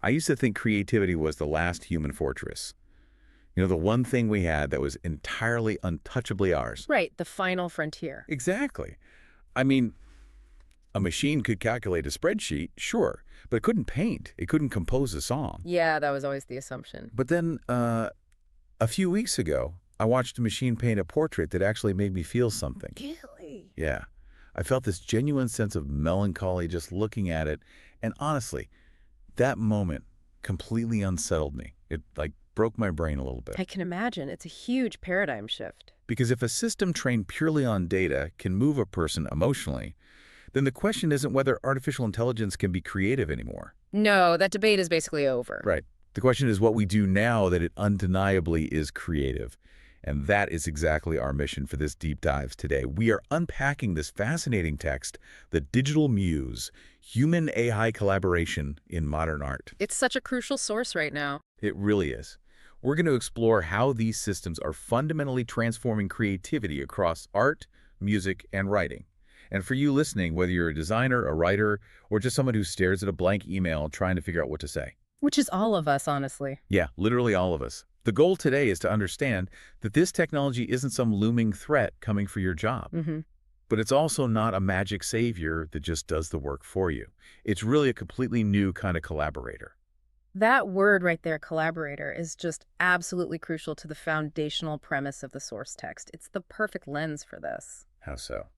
I used to think creativity was the last human fortress. You know, the one thing we had that was entirely untouchably ours. Right, the final frontier. Exactly. I mean, a machine could calculate a spreadsheet, sure, but it couldn't paint. It couldn't compose a song. Yeah, that was always the assumption. But then, a few weeks ago, I watched a machine paint a portrait that actually made me feel something. Really? Yeah. I felt this genuine sense of melancholy just looking at it. And honestly, that moment completely unsettled me. It, like, broke my brain a little bit. I can imagine. It's a huge paradigm shift. Because if a system trained purely on data can move a person emotionally, then the question isn't whether artificial intelligence can be creative anymore. No, that debate is basically over. Right. The question is what we do now that it undeniably is creative. And that is exactly our mission for this deep dive today. We are unpacking this fascinating text, The Digital Muse, Human AI Collaboration in Modern Art. It's such a crucial source right now. It really is. We're going to explore how these systems are fundamentally transforming creativity across art, music, and writing. And for you listening, whether you're a designer, a writer, or just someone who stares at a blank email trying to figure out what to say. Which is all of us, honestly. Yeah, literally all of us. The goal today is to understand that this technology isn't some looming threat coming for your job. But it's also not a magic savior that just does the work for you. It's really a completely new kind of collaborator. That word right there, collaborator, is just absolutely crucial to the foundational premise of the source text. It's the perfect lens for this. How so?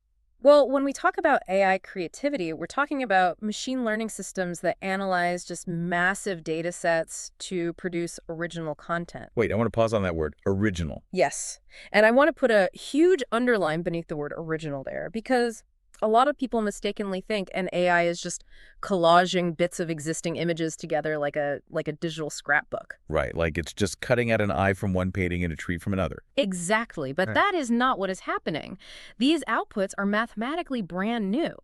Well, when we talk about AI creativity, we're talking about machine learning systems that analyze just massive data sets to produce original content. Wait, I want to pause on that word, original. Yes. And I want to put a huge underline beneath the word original there, because a lot of people mistakenly think an AI is just collaging bits of existing images together like a digital scrapbook. Right, like it's just cutting out an eye from one painting and a tree from another. Exactly, but that is not what is happening. These outputs are mathematically brand new.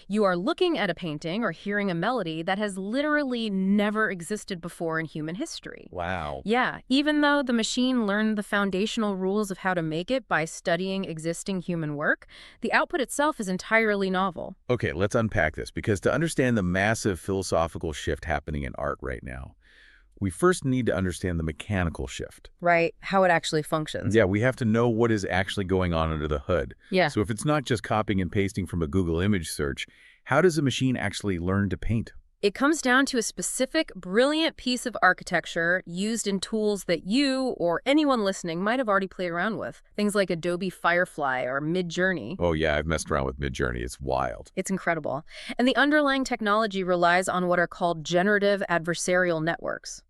You are looking at a painting or hearing a melody that has literally never existed before in human history. Wow. Yeah, even though the machine learned the foundational rules of how to make it by studying existing human work, the output itself is entirely novel. Okay, let's unpack this, because to understand the massive philosophical shift happening in art right now, we first need to understand the mechanical shift. Right, how it actually functions. Yeah, we have to know what is actually going on under the hood. Yeah. So if it's not just copying and pasting from a Google image search, how does a machine actually learn to paint? It comes down to a specific, brilliant piece of architecture used in tools that you or anyone listening might have already played around with. Things like Adobe Firefly or Midjourney. Oh yeah, I've messed around with Midjourney. It's wild. It's incredible. And the underlying technology relies on what are called Generative Adversarial Networks,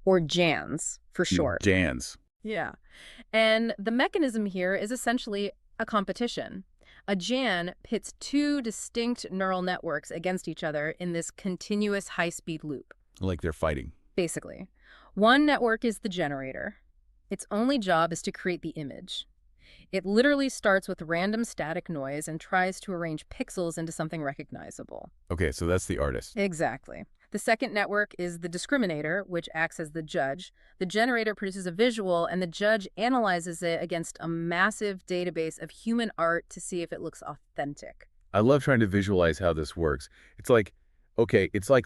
or GANs for short. GANs. Yeah. And the mechanism here is essentially a competition. A GAN pits two distinct neural networks against each other in this continuous high-speed loop. Like they're fighting. Basically. One network is the generator. Its only job is to create the image. It literally starts with random static noise and tries to arrange pixels into something recognizable. Okay, so that's the artist. Exactly. The second network is the discriminator, which acts as the judge. The generator produces a visual, and the judge analyzes it against a massive database of human art to see if it looks authentic. I love trying to visualize how this works. It's like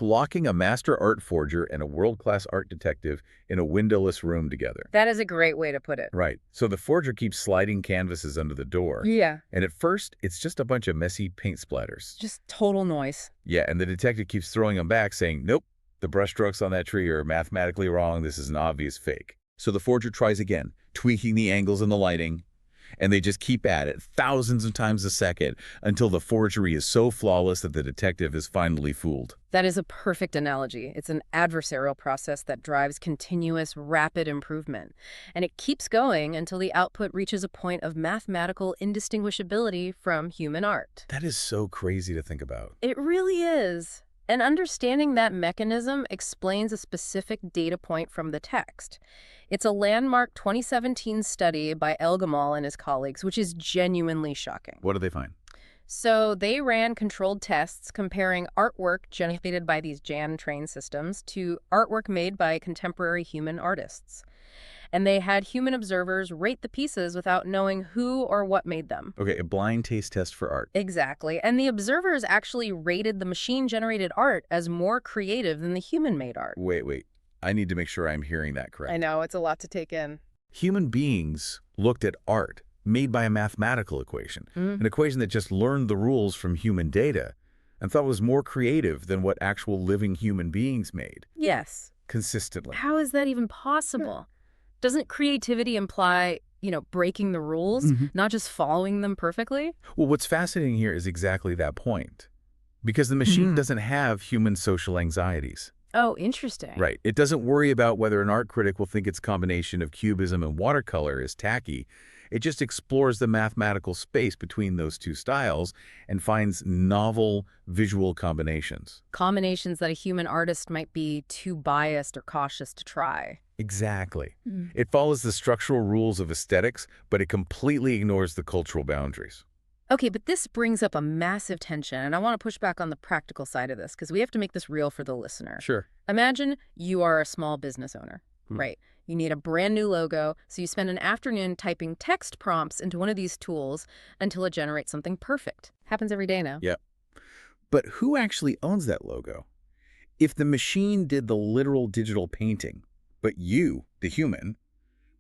locking a master art forger and a world-class art detective in a windowless room together. That is a great way to put it. Right. So the forger keeps sliding canvases under the door. Yeah. And at first, it's just a bunch of messy paint splatters. Just total noise. Yeah, and the detective keeps throwing them back, saying, nope, the brushstrokes on that tree are mathematically wrong. This is an obvious fake. So the forger tries again, tweaking the angles and the lighting. And they just keep at it thousands of times a second until the forgery is so flawless that the detective is finally fooled. That is a perfect analogy. It's an adversarial process that drives continuous, rapid improvement. And it keeps going until the output reaches a point of mathematical indistinguishability from human art. That is so crazy to think about. It really is. And understanding that mechanism explains a specific data point from the text. It's a landmark 2017 study by Elgamal and his colleagues, which is genuinely shocking. What did they find? So they ran controlled tests comparing artwork generated by these GAN trained systems to artwork made by contemporary human artists. And they had human observers rate the pieces without knowing who or what made them. Okay, a blind taste test for art. Exactly. And the observers actually rated the machine-generated art as more creative than the human-made art. Wait. I need to make sure I'm hearing that correct. I know, it's a lot to take in. Human beings looked at art made by a mathematical equation, an equation that just learned the rules from human data and thought was more creative than what actual living human beings made. Yes. Consistently. How is that even possible? Doesn't creativity imply, breaking the rules, not just following them perfectly? Well, what's fascinating here is exactly that point. Because the machine doesn't have human social anxieties. Oh, interesting. Right. It doesn't worry about whether an art critic will think its combination of cubism and watercolor is tacky. It just explores the mathematical space between those two styles and finds novel visual combinations. Combinations that a human artist might be too biased or cautious to try. Exactly. It follows the structural rules of aesthetics, but it completely ignores the cultural boundaries. Okay, but this brings up a massive tension, and I want to push back on the practical side of this because we have to make this real for the listener. Sure. Imagine you are a small business owner, right? You need a brand new logo, so you spend an afternoon typing text prompts into one of these tools until it generates something perfect. Happens every day now. Yep. But who actually owns that logo? If the machine did the literal digital painting, but you, the human,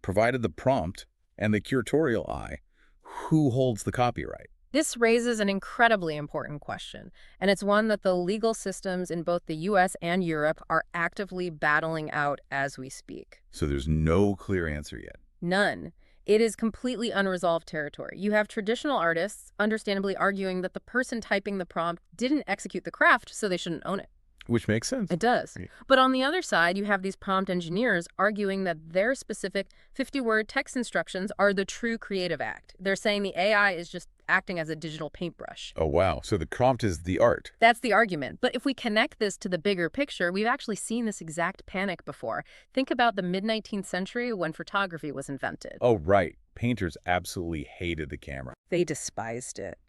provided the prompt and the curatorial eye, who holds the copyright? This raises an incredibly important question, and it's one that the legal systems in both the US and Europe are actively battling out as we speak. So there's no clear answer yet. None. It is completely unresolved territory. You have traditional artists understandably arguing that the person typing the prompt didn't execute the craft, so they shouldn't own it. Which makes sense. It does. Right. But on the other side, you have these prompt engineers arguing that their specific 50-word text instructions are the true creative act. They're saying the AI is just acting as a digital paintbrush. Oh, wow. So the prompt is the art. That's the argument. But if we connect this to the bigger picture, we've actually seen this exact panic before. Think about the mid-19th century when photography was invented. Oh, right. Painters absolutely hated the camera. They despised it.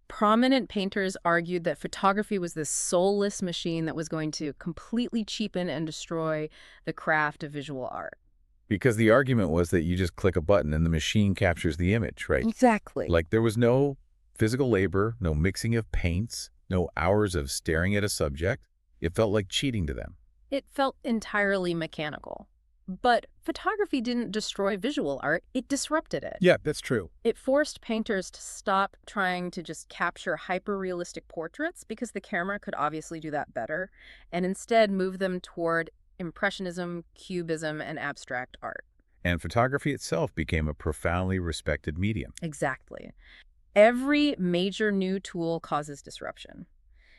Prominent painters argued that photography was this soulless machine that was going to completely cheapen and destroy the craft of visual art. Because the argument was that you just click a button and the machine captures the image, right? Exactly. Like there was no physical labor, no mixing of paints, no hours of staring at a subject. It felt like cheating to them. It felt entirely mechanical. But photography didn't destroy visual art, it disrupted it. Yeah, that's true. It forced painters to stop trying to just capture hyper-realistic portraits because the camera could obviously do that better, and instead move them toward Impressionism, Cubism, and abstract art. And photography itself became a profoundly respected medium. Exactly. Every major new tool causes disruption.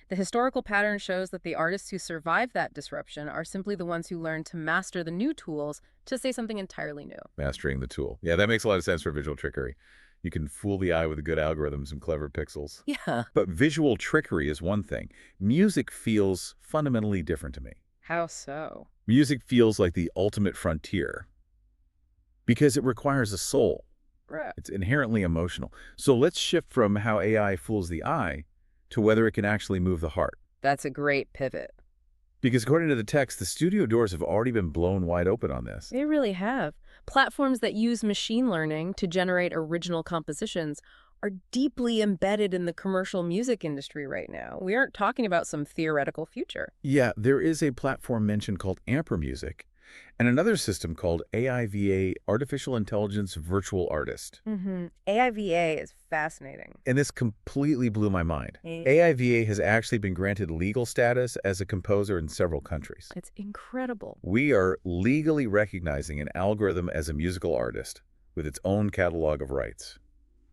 The historical pattern shows that the artists who survive that disruption are simply the ones who learn to master the new tools to say something entirely new. Mastering the tool. Yeah, that makes a lot of sense for visual trickery. You can fool the eye with a good algorithm, some clever pixels. Yeah. But visual trickery is one thing. Music feels fundamentally different to me. How so? Music feels like the ultimate frontier because it requires a soul. Right. It's inherently emotional. So let's shift from how AI fools the eye to whether it can actually move the heart. That's a great pivot. Because according to the text, the studio doors have already been blown wide open on this. They really have. Platforms that use machine learning to generate original compositions are deeply embedded in the commercial music industry right now. We aren't talking about some theoretical future. Yeah, there is a platform mentioned called Amper Music, and another system called AIVA, Artificial Intelligence Virtual Artist. AIVA is fascinating. And this completely blew my mind. AIVA has actually been granted legal status as a composer in several countries. It's incredible. We are legally recognizing an algorithm as a musical artist with its own catalog of rights.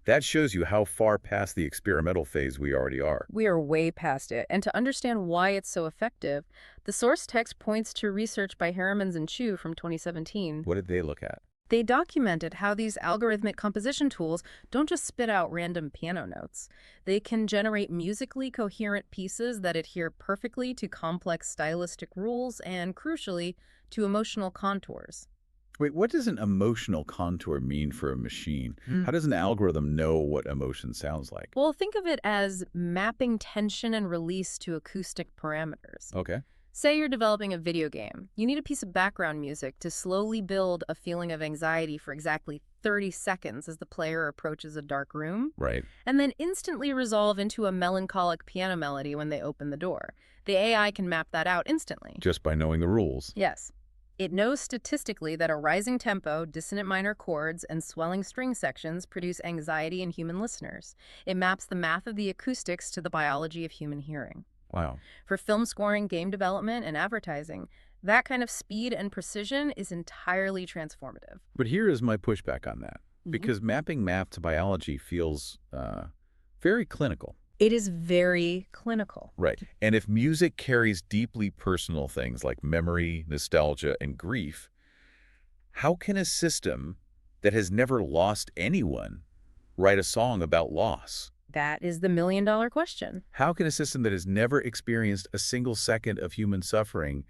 That shows you how far past the experimental phase we already are. We are way past it. And to understand why it's so effective, the source text points to research by Harrimans and Chu from 2017. What did they look at? They documented how these algorithmic composition tools don't just spit out random piano notes. They can generate musically coherent pieces that adhere perfectly to complex stylistic rules and, crucially, to emotional contours. Wait, what does an emotional contour mean for a machine? How does an algorithm know what emotion sounds like? Well, think of it as mapping tension and release to acoustic parameters. Okay. Say you're developing a video game. You need a piece of background music to slowly build a feeling of anxiety for exactly 30 seconds as the player approaches a dark room, Right. and then instantly resolve into a melancholic piano melody when they open the door. The AI can map that out instantly. Just by knowing the rules. Yes. It knows statistically that a rising tempo, dissonant minor chords, and swelling string sections produce anxiety in human listeners. It maps the math of the acoustics to the biology of human hearing. Wow. For film scoring, game development, and advertising, that kind of speed and precision is entirely transformative. But here is my pushback on that. Mhm. Because mapping math to biology feels very clinical. It is very clinical. Right. And if music carries deeply personal things like memory, nostalgia, and grief, how can a system that has never lost anyone write a song about loss? That is the million-dollar question. How can a system that has never experienced a single second of human suffering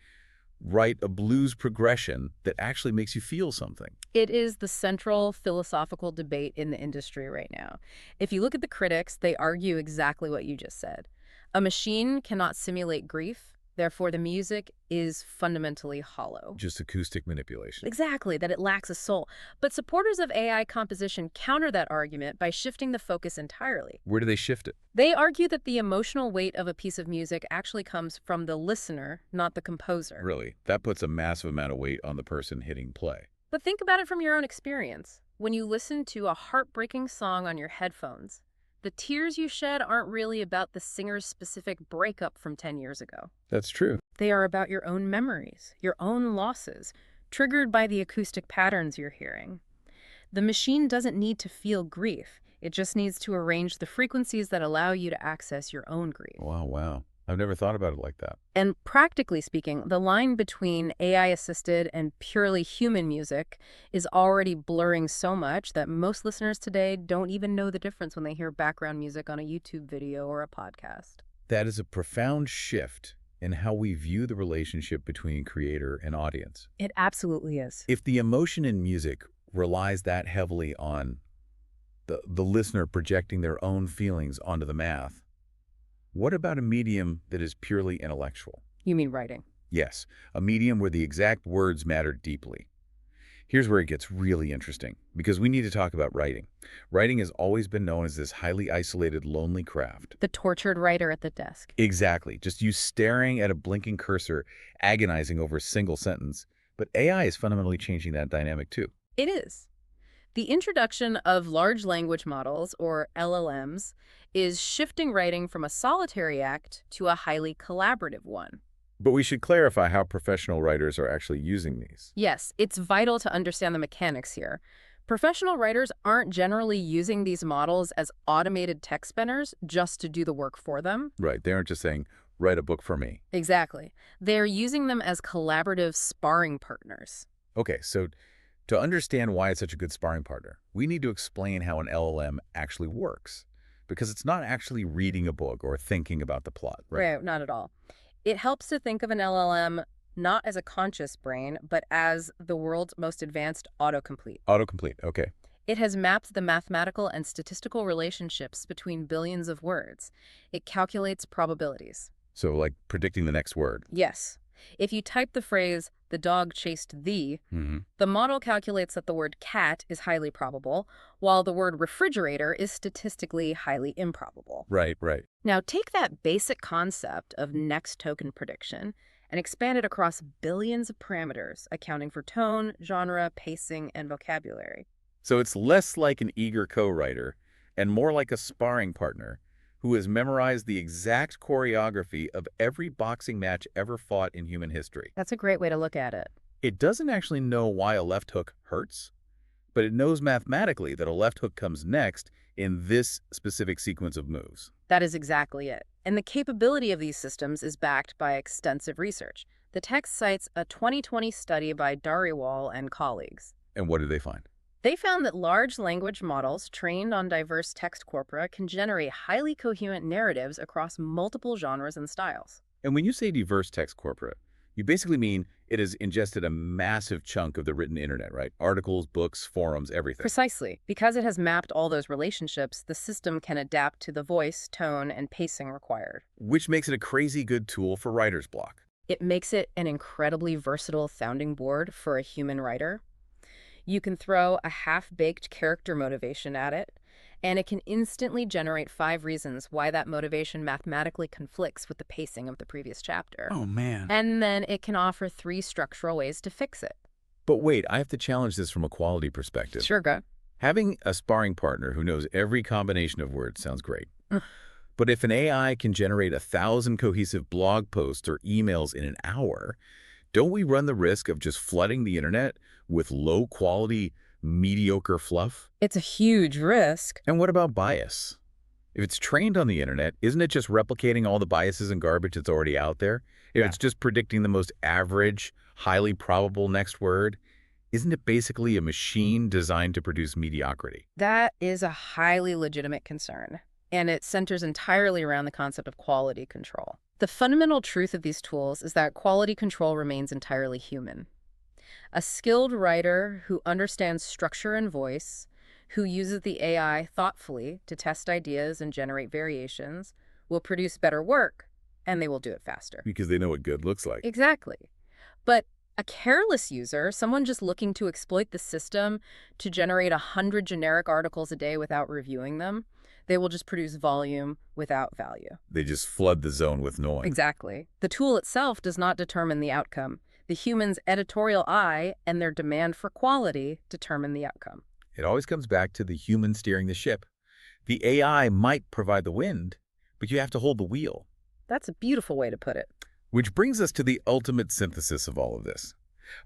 write a blues progression that actually makes you feel something? It is the central philosophical debate in the industry right now. If you look at the critics, they argue exactly what you just said. A machine cannot simulate grief, therefore the music is fundamentally hollow. Just acoustic manipulation. Exactly, that it lacks a soul. But supporters of AI composition counter that argument by shifting the focus entirely. Where do they shift it? They argue that the emotional weight of a piece of music actually comes from the listener, not the composer. Really? That puts a massive amount of weight on the person hitting play. But think about it from your own experience. When you listen to a heartbreaking song on your headphones, the tears you shed aren't really about the singer's specific breakup from 10 years ago. That's true. They are about your own memories, your own losses, triggered by the acoustic patterns you're hearing. The machine doesn't need to feel grief. It just needs to arrange the frequencies that allow you to access your own grief. Wow. I've never thought about it like that. And practically speaking, the line between AI-assisted and purely human music is already blurring so much that most listeners today don't even know the difference when they hear background music on a YouTube video or a podcast. That is a profound shift in how we view the relationship between creator and audience. It absolutely is. If the emotion in music relies that heavily on the listener projecting their own feelings onto the math, what about a medium that is purely intellectual? You mean writing? Yes, a medium where the exact words matter deeply. Here's where it gets really interesting, because we need to talk about writing. Writing has always been known as this highly isolated, lonely craft. The tortured writer at the desk. Exactly. Just you staring at a blinking cursor, agonizing over a single sentence. But AI is fundamentally changing that dynamic too. It is. The introduction of large language models, or LLMs, is shifting writing from a solitary act to a highly collaborative one. But we should clarify how professional writers are actually using these. Yes, it's vital to understand the mechanics here. Professional writers aren't generally using these models as automated text spinners just to do the work for them. Right. They aren't just saying, write a book for me. Exactly. They're using them as collaborative sparring partners. Okay, so to understand why it's such a good sparring partner, we need to explain how an LLM actually works. Because it's not actually reading a book or thinking about the plot, right? Right, not at all. It helps to think of an LLM not as a conscious brain, but as the world's most advanced autocomplete. Autocomplete, okay. It has mapped the mathematical and statistical relationships between billions of words. It calculates probabilities. So like predicting the next word. Yes. If you type the phrase, "the dog chased thee," the model calculates that the word cat is highly probable, while the word refrigerator is statistically highly improbable. Right. Now take that basic concept of next token prediction and expand it across billions of parameters, accounting for tone, genre, pacing, and vocabulary. So it's less like an eager co-writer and more like a sparring partner who has memorized the exact choreography of every boxing match ever fought in human history. That's a great way to look at it. It doesn't actually know why a left hook hurts, but it knows mathematically that a left hook comes next in this specific sequence of moves. That is exactly it. And the capability of these systems is backed by extensive research. The text cites a 2020 study by Dhariwal and colleagues. And what did they find? They found that large language models trained on diverse text corpora can generate highly coherent narratives across multiple genres and styles. And when you say diverse text corpora, you basically mean it has ingested a massive chunk of the written internet, right? Articles, books, forums, everything. Precisely. Because it has mapped all those relationships, the system can adapt to the voice, tone, and pacing required. Which makes it a crazy good tool for writer's block. It makes it an incredibly versatile sounding board for a human writer. You can throw a half-baked character motivation at it, and it can instantly generate 5 reasons why that motivation mathematically conflicts with the pacing of the previous chapter. Oh, man. And then it can offer 3 structural ways to fix it. But wait, I have to challenge this from a quality perspective. Sure, go. Having a sparring partner who knows every combination of words sounds great. But if an AI can generate 1,000 cohesive blog posts or emails in an hour, don't we run the risk of just flooding the internet with low-quality, mediocre fluff? It's a huge risk. And what about bias? If it's trained on the internet, isn't it just replicating all the biases and garbage that's already out there? If it's just predicting the most average, highly probable next word, isn't it basically a machine designed to produce mediocrity? That is a highly legitimate concern, and it centers entirely around the concept of quality control. The fundamental truth of these tools is that quality control remains entirely human. A skilled writer who understands structure and voice, who uses the AI thoughtfully to test ideas and generate variations, will produce better work, and they will do it faster. Because they know what good looks like. Exactly. But a careless user, someone just looking to exploit the system to generate 100 generic articles a day without reviewing them, they will just produce volume without value. They just flood the zone with noise. Exactly. The tool itself does not determine the outcome. The human's editorial eye and their demand for quality determine the outcome. It always comes back to the human steering the ship. The AI might provide the wind, but you have to hold the wheel. That's a beautiful way to put it. Which brings us to the ultimate synthesis of all of this.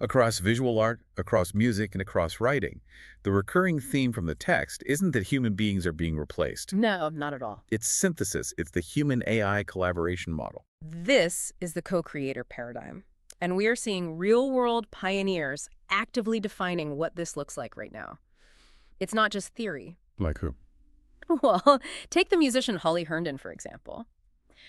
Across visual art, across music, and across writing, the recurring theme from the text isn't that human beings are being replaced. No, not at all. It's synthesis. It's the human-AI collaboration model. This is the co-creator paradigm. And we are seeing real-world pioneers actively defining what this looks like right now. It's not just theory. Like who? Well, take the musician Holly Herndon, for example.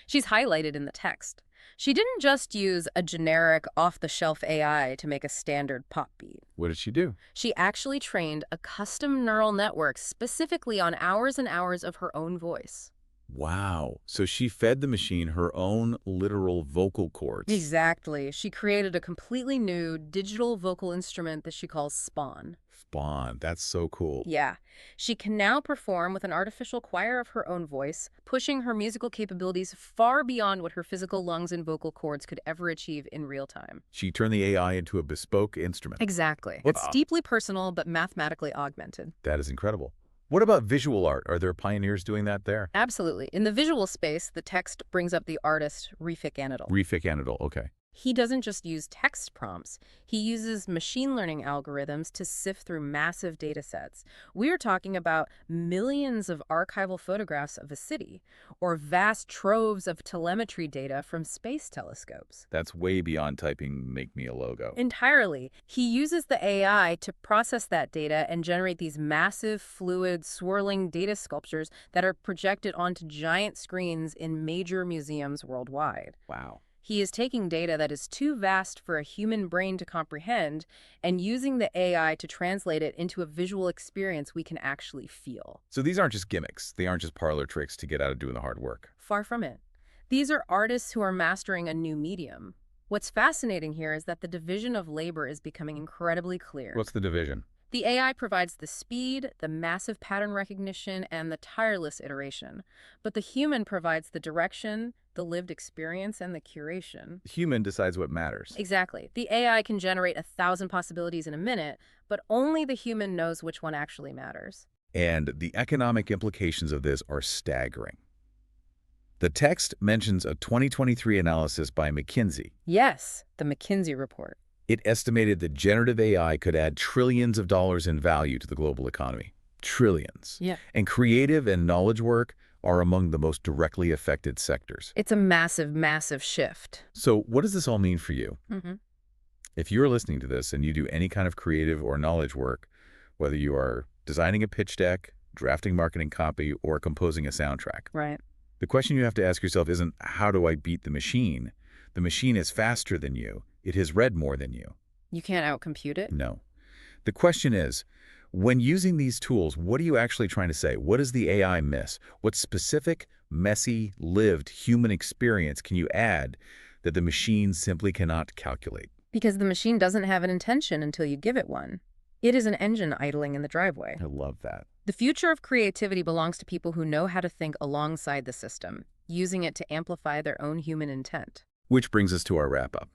She's highlighted in the text. She didn't just use a generic off-the-shelf AI to make a standard pop beat. What did she do? She actually trained a custom neural network specifically on hours and hours of her own voice. Wow. So she fed the machine her own literal vocal cords. Exactly. She created a completely new digital vocal instrument that she calls Spawn. Spawn. That's so cool. Yeah. She can now perform with an artificial choir of her own voice, pushing her musical capabilities far beyond what her physical lungs and vocal cords could ever achieve in real time. She turned the AI into a bespoke instrument. Exactly. Wow. It's deeply personal, but mathematically augmented. That is incredible. What about visual art? Are there pioneers doing that there? Absolutely. In the visual space, the text brings up the artist Refik Anadol. Refik Anadol, okay. He doesn't just use text prompts. He uses machine learning algorithms to sift through massive data sets. We're talking about millions of archival photographs of a city, or vast troves of telemetry data from space telescopes. That's way beyond typing "make me a logo." Entirely. He uses the AI to process that data and generate these massive, fluid, swirling data sculptures that are projected onto giant screens in major museums worldwide. Wow. He is taking data that is too vast for a human brain to comprehend and using the AI to translate it into a visual experience we can actually feel. So these aren't just gimmicks. They aren't just parlor tricks to get out of doing the hard work. Far from it. These are artists who are mastering a new medium. What's fascinating here is that the division of labor is becoming incredibly clear. What's the division? The AI provides the speed, the massive pattern recognition, and the tireless iteration. But the human provides the direction, the lived experience, and the curation. The human decides what matters. Exactly. The AI can generate 1,000 possibilities in a minute, but only the human knows which one actually matters. And the economic implications of this are staggering. The text mentions a 2023 analysis by McKinsey. Yes, the McKinsey report. It estimated that generative AI could add trillions of dollars in value to the global economy. Trillions. Yeah. And creative and knowledge work are among the most directly affected sectors. It's a massive, massive shift. So what does this all mean for you? Mm-hmm. If you're listening to this and you do any kind of creative or knowledge work, whether you are designing a pitch deck, drafting marketing copy, or composing a soundtrack, Right. the question you have to ask yourself isn't, how do I beat the machine? The machine is faster than you. It has read more than you. You can't outcompute it? No. The question is, when using these tools, what are you actually trying to say? What does the AI miss? What specific, messy, lived human experience can you add that the machine simply cannot calculate. Because the machine doesn't have an intention until you give it one. It is an engine idling in the driveway. I love that. The future of creativity belongs to people who know how to think alongside the system, using it to amplify their own human intent. Which brings us to our wrap-up.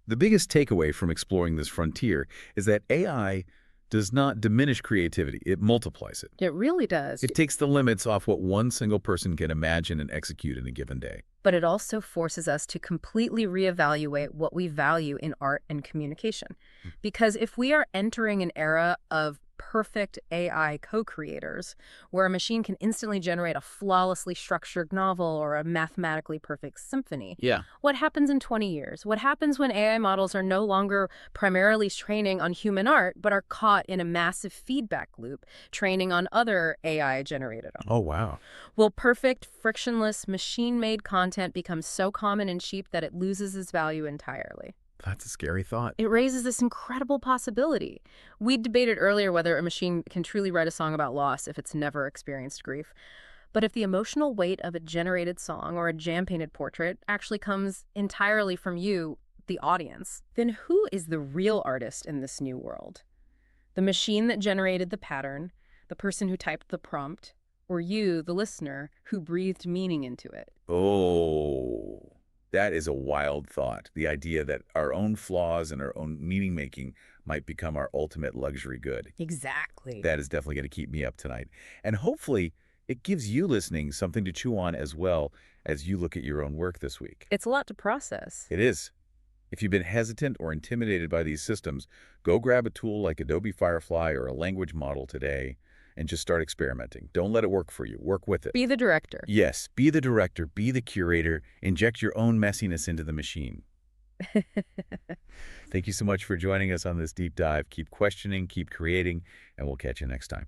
The biggest takeaway from exploring this frontier is that AI does not diminish creativity, it multiplies it. It really does. It takes the limits off what one single person can imagine and execute in a given day. But it also forces us to completely reevaluate what we value in art and communication. Because if we are entering an era of perfect AI co-creators, where a machine can instantly generate a flawlessly structured novel or a mathematically perfect symphony, what happens in 20 years? What happens when AI models are no longer primarily training on human art, but are caught in a massive feedback loop, training on other AI-generated art? Oh, wow. Will perfect, frictionless, machine-made content become so common and cheap that it loses its value entirely? That's a scary thought. It raises this incredible possibility. We debated earlier whether a machine can truly write a song about loss if it's never experienced grief. But if the emotional weight of a generated song or a jam-painted portrait actually comes entirely from you, the audience, then who is the real artist in this new world? The machine that generated the pattern, the person who typed the prompt, or you, the listener, who breathed meaning into it? Oh, that is a wild thought. The idea that our own flaws and our own meaning-making might become our ultimate luxury good. Exactly. That is definitely going to keep me up tonight. And hopefully, it gives you listening something to chew on as well as you look at your own work this week. It's a lot to process. It is. If you've been hesitant or intimidated by these systems, go grab a tool like Adobe Firefly or a language model today and just start experimenting. Don't let it work for you. Work with it. Be the director. Yes, be the director, be the curator, inject your own messiness into the machine. Thank you so much for joining us on this deep dive. Keep questioning, keep creating, and we'll catch you next time.